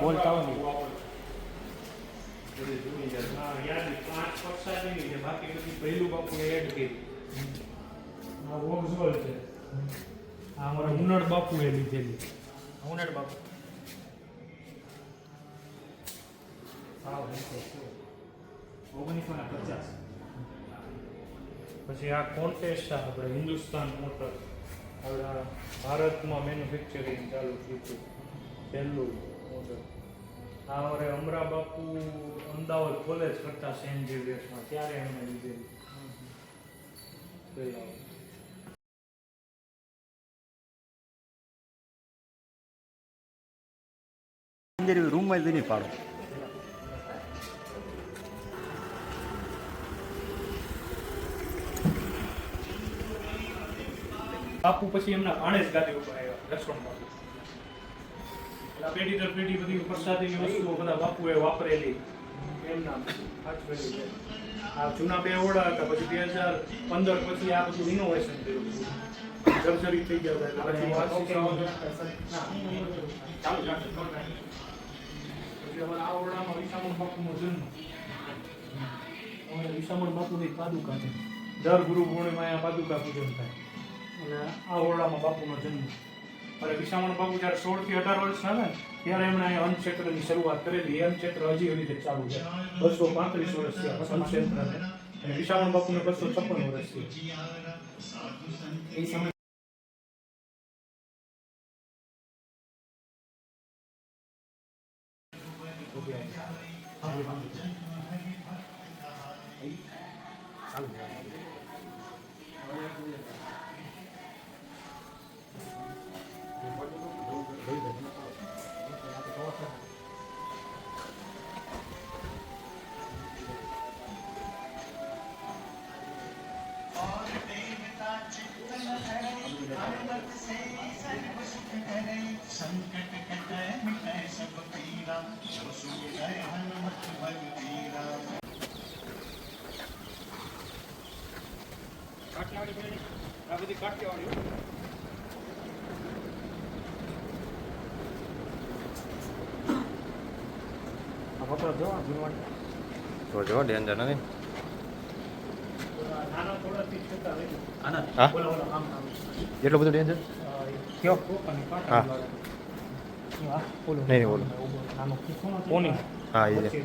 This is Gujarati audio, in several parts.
બોલતા હોય બાકી બધી પહેલું બાપુ એડ કરી આ વોક્સવોલ છે. આ અમારા ઉનડ બાપુ એ લીધેલી ઉનડ બાપુ હા 1950. પછી આ કોન્ટેસ્ટ આપણે હિન્દુસ્તાન મોટર આપણા ભારતમાં મેન્યુફેક્ચરિંગ ચાલુ થયું પહેલું મોટર. આ અમારે અમરા બાપુ અમદાવાદ કોલેજ કરતા સેન્ટ ઝેવિયર્સમાં ત્યારે એમને લીધેલી પહેલા. રૂમમાં જ નહીં પાડો. બાપુ પછી એમના ભાણેજ ગાદી ઉપર આવ્યા લક્ષ્મણ બાપુ. પેઢી દર પેઢી બધી પ્રસાદીની વસ્તુઓ બધા બાપુએ વાપરેલી એમના સાચવેલી છે. આ જૂના બે ઓરડા હતા પછી 2015 પછી આ બધું ઇનોવેશન કર્યું જર્જરી થઈ ગયા હતા પછી અમારા આ ઓરડામાં વિશામણ બાપુનો જન્મ વિશામણ બાપુની પાદુકા છે. દર ગુરુ પૂર્ણિમાએ આ પાદુકા પૂજન થાય અને આ ઓરડામાં બાપુનો જન્મ. અને વિશામણ બાપુ જ્યારે 16 થી 18 વર્ષના હતા ત્યારે એમણે અહીં અન્નક્ષેત્રની શરૂઆત કરેલી. એ અન્નક્ષેત્ર હજી એવી રીતે ચાલુ છે. 235 વર્ષ થયા અન્નક્ષેત્રને અને વિશામણ બાપુને 256 વર્ષ થયા. એ સમય संकट कटे मिटे सब पीरा जो सुन गए हनुमत बलबीरा. કાઠિયાવાડી આ બધી કાઠિયાવાડી આ ફોટો જો જૂનવાડી તો જો ડેન્જર નથી. નાના થોડાથી છોટા રહી આના હા બોલો બોલો કામ એટલું બધું ડેન્જર કયો કોપાની હા બોલો નહીં બોલો નાનો કોની હા એ છે.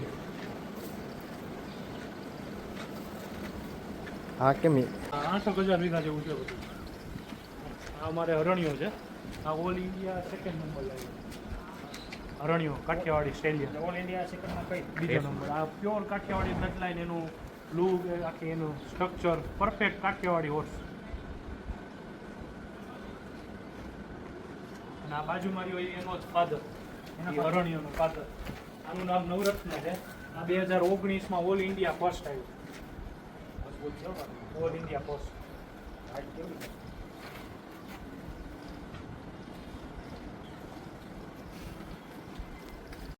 હા કેમ 8,000 વીઘા જેવું છે બધું. આ અમારે હરણિયો છે. આ ઓલ ઇન્ડિયા સેકન્ડ નંબર લાગ્યો. હરણિયો કાઠિયાવાડી સ્ટેલિયન ઓલ ઇન્ડિયા સેકન્ડમાં કઈ બીજો નંબર. આ પ્યોર કાઠિયાવાડી બ્લડ લાઈન એનું લુક આખી એનું સ્ટ્રક્ચર પરફેક્ટ કાઠિયાવાડી હોર્સ. અને આ બાજુ મારી હોય એનો જ ફાધર હરણિયોનો ફાધર. આનું નામ નવરત્ન છે. આ 2019માં ઓલ ઇન્ડિયા ફર્સ્ટ આવ્યું. All India first.